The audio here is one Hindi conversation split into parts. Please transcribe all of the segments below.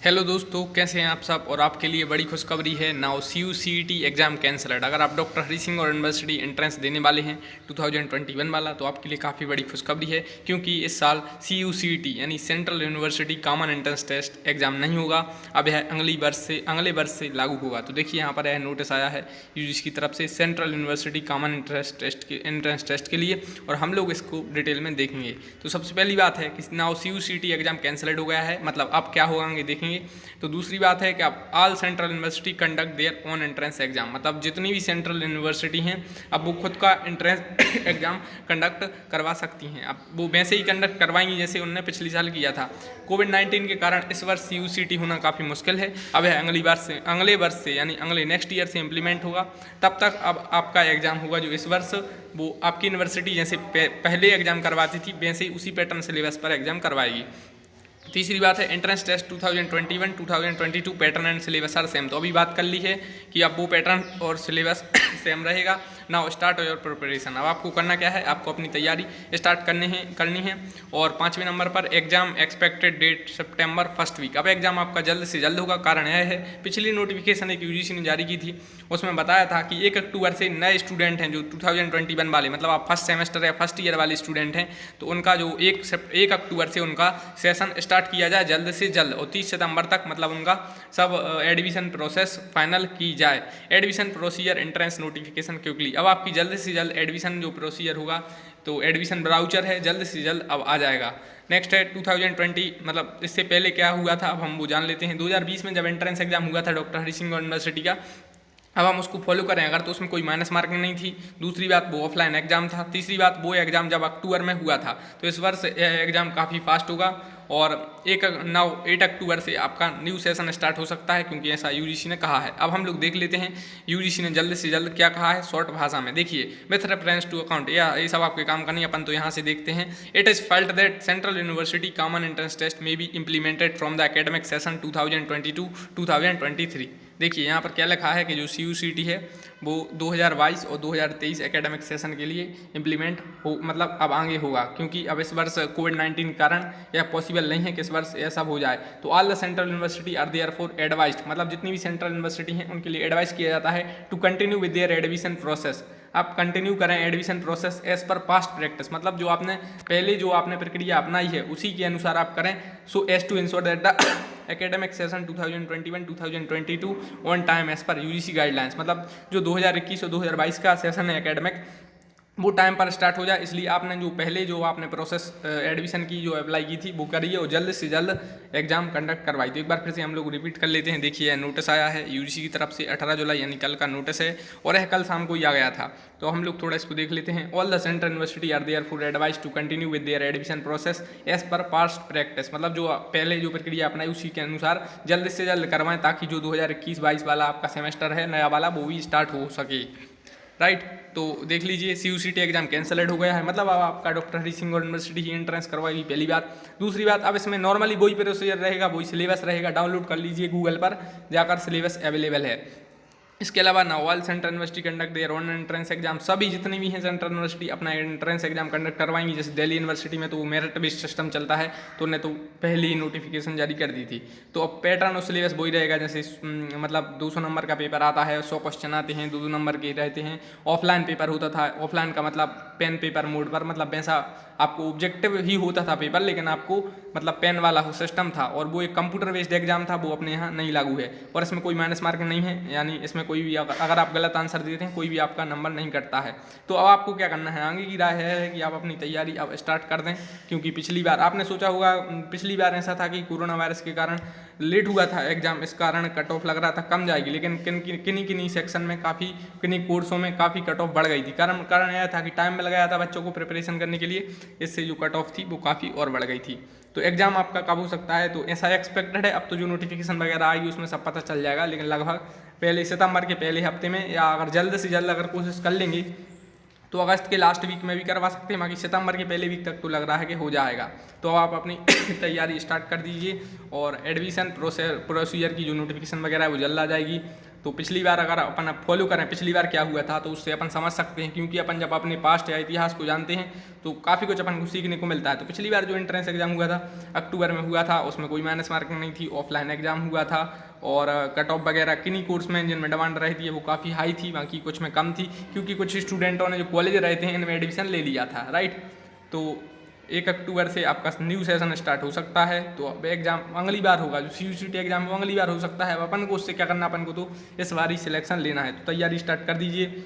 हेलो दोस्तों, कैसे हैं आप सब। और आपके लिए बड़ी खुशखबरी है। Now CU/CET exam cancelled. अगर आप डॉक्टर हरी सिंह और यूनिवर्सिटी एंट्रेंस देने वाले हैं 2021 वाला, तो आपके लिए काफ़ी बड़ी खुशखबरी है, क्योंकि इस साल CU/CET यानी central university common entrance test exam नहीं होगा। अब यह अगले वर्ष से लागू होगा। तो देखिए यहाँ पर यह नोटिस आया है यूजीसी की तरफ से central university common entrance test के लिए, और हम लोग इसको डिटेल में देखेंगे। तो सबसे पहली बात है कि नाउ CU/CET एग्जाम कैंसलड हो गया है, मतलब अब क्या होगा देखेंगे। तो दूसरी बात है कि अब all central university conduct their own entrance exam, मतलब जितनी भी सेंट्रल यूनिवर्सिटी हैं अब वो खुद का एंट्रेंस एग्जाम कंडक्ट करवा सकती हैं। अब वो वैसे ही कंडक्ट करवाएंगी जैसे उन्होंने पिछले साल किया था। कोविड-19 के कारण इस वर्ष CU/CET होना काफ़ी मुश्किल है। अब यह अगले वर्ष से यानी अगले नेक्स्ट ईयर से इम्प्लीमेंट होगा। तब तक अब आपका एग्जाम होगा जो इस वर्ष, वो आपकी यूनिवर्सिटी जैसे पहले एग्जाम करवाती थी वैसे ही उसी पैटर्न सिलेबस पर एग्जाम करवाएगी। तीसरी बात है entrance test 2021 2022 pattern and syllabus are same. तो अभी बात कर ली है कि अब वो पैटर्न और सिलेबस सेम रहेगा। Now start your preparation. अब आपको करना क्या है, आपको अपनी तैयारी स्टार्ट करनी है। और 5वें नंबर पर एग्जाम एक्सपेक्टेड डेट सितंबर फर्स्ट वीक। अब एग्जाम आपका जल्द से जल्द होगा। कारण यह है, पिछली नोटिफिकेशन एक यूजीसी ने जारी की थी, उसमें बताया था कि 1 अक्टूबर से नए स्टूडेंट हैं जो 2021 वाले, मतलब आप फर्स्ट सेमेस्टर या फर्स्ट ईयर वाले स्टूडेंट हैं, तो उनका जो 1 अक्टूबर से उनका सेशन स्टार्ट किया जाए जल्द से जल्द, और 30 सितंबर तक मतलब उनका सब एडमिशन प्रोसेस फाइनल की जाए। Admission procedure entrance notification quickly. अब आपकी जल्द से जल्द एडमिशन जो प्रोसीजर होगा, तो एडमिशन ब्राउचर है, जल्द से जल्द अब आ जाएगा। नेक्स्ट है 2020, मतलब इससे पहले क्या हुआ था अब हम वो जान लेते हैं। 2020 में जब एंट्रेंस एग्जाम हुआ था डॉक्टर हरी सिंह यूनिवर्सिटी का, अब हम उसको फॉलो करें अगर, तो उसमें कोई माइनस मार्किंग नहीं थी। दूसरी बात वो ऑफलाइन एग्जाम था। तीसरी बात वो एग्जाम जब अक्टूबर में हुआ था, तो इस वर्ष एग्जाम काफ़ी फास्ट होगा। और 8 अक्टूबर से आपका न्यू सेशन स्टार्ट हो सकता है, क्योंकि ऐसा यूजीसी ने कहा है। अब हम लोग देख लेते हैं यूजीसी ने जल्द से जल्द क्या कहा है शॉर्ट भाषा में। देखिए, विथ रेफरेंस टू अकाउंट, ये सब आपके काम का नहीं, अपन तो यहाँ से देखते हैं। It is felt that central university common entrance test में be implemented from the academic session 2022-2023। देखिए यहाँ पर क्या लिखा है कि जो CU/CET है वो 2022 और 2023 एकेडमिक सेशन के लिए इम्प्लीमेंट हो, मतलब अब आगे होगा, क्योंकि अब इस वर्ष कोविड-19 के कारण यह पॉसिबल नहीं है कि इस वर्ष ऐसा हो जाए। तो all the central university are therefore advised, मतलब जितनी भी सेंट्रल यूनिवर्सिटी हैं उनके लिए एडवाइस किया जाता है to continue with their admission process. आप कंटिन्यू करें admission process as per past practice, मतलब जो आपने पहले जो आपने प्रक्रिया अपनाई है उसी के अनुसार आप करें। So as to ensure that the academic session 2021-2022 on time as per UGC guidelines, मतलब जो 2021 और 2022 का सेशन है एकेडमिक, वो टाइम पर स्टार्ट हो जाए। इसलिए आपने जो आपने प्रोसेस एडमिशन की जो अप्लाई की थी वो करिए और जल्द से जल्द एग्जाम कंडक्ट करवाई। तो एक बार फिर से हम लोग रिपीट कर लेते हैं। देखिए नोटिस आया है यूजीसी की तरफ से 18 जुलाई यानी कल का नोटिस है, और यह कल शाम को ही आ गया था। तो हम लोग थोड़ा इसको देख लेते हैं। All the central university are therefore advised to continue with their admission process as per past practice, मतलब जो पहले जो प्रक्रिया अपनाई उसी के अनुसार जल्द से जल्द करवाएं, ताकि जो 2021-22 वाला आपका सेमेस्टर है नया वाला वो भी स्टार्ट हो सके। राइट, तो देख लीजिए CU/CET एग्जाम कैंसलेड हो गया है, मतलब अब आपका डॉक्टर हरी सिंह यूनिवर्सिटी ही एंट्रेंस करवाएगी, पहली बात। दूसरी बात, अब इसमें नॉर्मली वही प्रोसीजर रहेगा, वही सिलेबस रहेगा। डाउनलोड कर लीजिए गूगल पर जाकर, सिलेबस अवेलेबल है। इसके अलावा ना all central university conduct their own entrance exam, सभी जितनी भी हैं सेंट्रल यूनिवर्सिटी अपना एंट्रेंस एग्जाम कंडक्ट करवाएंगी। जैसे दिल्ली यूनिवर्सिटी में तो वो मेरिट बेस्ड सिस्टम चलता है, तो उन्हें तो पहले ही नोटिफिकेशन जारी कर दी थी। तो अब पैटर्न और सिलेबस वही रहेगा। जैसे मतलब 200 नंबर का पेपर आता है, 100 क्वेश्चन आते हैं, 2 नंबर के रहते हैं। ऑफलाइन पेपर होता था, ऑफलाइन का मतलब पेन पेपर मोड पर, मतलब वैसा आपको ऑब्जेक्टिव ही होता था पेपर, लेकिन आपको मतलब पेन वाला सिस्टम था, और वो एक कंप्यूटर बेस्ड एग्जाम था, वो अपने यहाँ नहीं लागू है। और इसमें कोई माइनस मार्किंग नहीं है, यानी इसमें कोई भी अगर आप गलत आंसर देते हैं कोई भी आपका नंबर नहीं कटता है। तो अब आपको क्या करना है, आगे की राय है कि आप अपनी तैयारी अब स्टार्ट कर दें, क्योंकि पिछली बार आपने सोचा होगा, पिछली बार ऐसा था कि कोरोना वायरस के कारण लेट हुआ था एग्जाम, इस कारण कट ऑफ लग रहा था कम जाएगी, लेकिन किन्हीं सेक्शन में काफ़ी, किन्हीं कोर्सों में काफ़ी कट ऑफ बढ़ गई थी। कारण यह था कि टाइम में लगाया था बच्चों को प्रिपरेशन करने के लिए, इससे जो कट ऑफ थी वो काफ़ी और बढ़ गई थी। तो एग्जाम आपका कब हो सकता है, तो ऐसा एक्सपेक्टेड है। अब तो जो नोटिफिकेशन वगैरह आएगी उसमें सब पता चल जाएगा, लेकिन लगभग पहले सितंबर के पहले हफ्ते में, या अगर जल्द से जल्द अगर कोशिश कर लेंगे तो अगस्त के लास्ट वीक में भी करवा सकते हैं, बाकी सितंबर के पहले वीक तक तो लग रहा है कि हो जाएगा। तो अब आप अपनी तैयारी स्टार्ट कर दीजिए, और एडमिशन प्रोसीजर की जो नोटिफिकेशन वगैरह है वो जल्द आ जाएगी। तो पिछली बार अगर अपन फॉलो करें पिछली बार क्या हुआ था तो उससे अपन समझ सकते हैं, क्योंकि अपन जब अपने पास्ट या इतिहास को जानते हैं तो काफ़ी कुछ अपन को सीखने को मिलता है। तो पिछली बार जो एंट्रेंस एग्जाम हुआ था अक्टूबर में हुआ था, उसमें कोई माइनस मार्किंग नहीं थी, ऑफलाइन एग्जाम हुआ था और कट ऑफ वगैरह किन्हीं कोर्स में जिनमें डिमांड रहती है वो काफ़ी हाई थी, बाकी कुछ में कम थी, क्योंकि कुछ स्टूडेंटों ने जो कॉलेज रहते हैं इनमें एडमिशन ले लिया था, राइट। तो 1 अक्टूबर से आपका न्यू सेशन स्टार्ट हो सकता है। तो अब एग्जाम अगली बार होगा, जो CUCT एग्जाम वो अगली बार हो सकता है। अब अपन को उससे क्या करना, अपन को तो इस बार ही सिलेक्शन लेना है, तो तैयारी स्टार्ट कर दीजिए।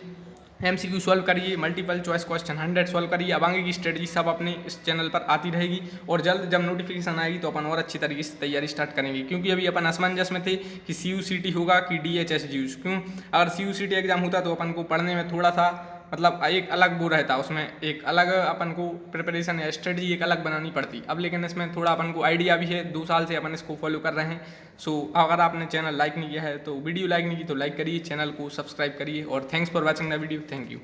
MCQ सॉल्व करिए, मल्टीपल चॉइस क्वेश्चन 100 सॉल्व करिए। अब आगे की स्ट्रेटजी सब अपने इस चैनल पर आती रहेगी और जल्द जब नोटिफिकेशन आएगी तो अपन और अच्छी तरीके से तैयारी स्टार्ट करेंगे, क्योंकि अभी अपन असमंजस में थे कि CUCT होगा कि DHS। क्यों, अगर CUCT एग्जाम होता तो अपन को पढ़ने में थोड़ा सा मतलब एक अलग वो रहता, उसमें एक अलग अपन को प्रिपरेशन या स्ट्रेटजी एक अलग बनानी पड़ती। अब लेकिन इसमें थोड़ा अपन को आइडिया भी है, 2 साल से अपन इसको फॉलो कर रहे हैं। सो अगर आपने चैनल लाइक नहीं किया है तो वीडियो लाइक नहीं की तो लाइक करिए, चैनल को सब्सक्राइब करिए और thanks for watching the video. Thank you.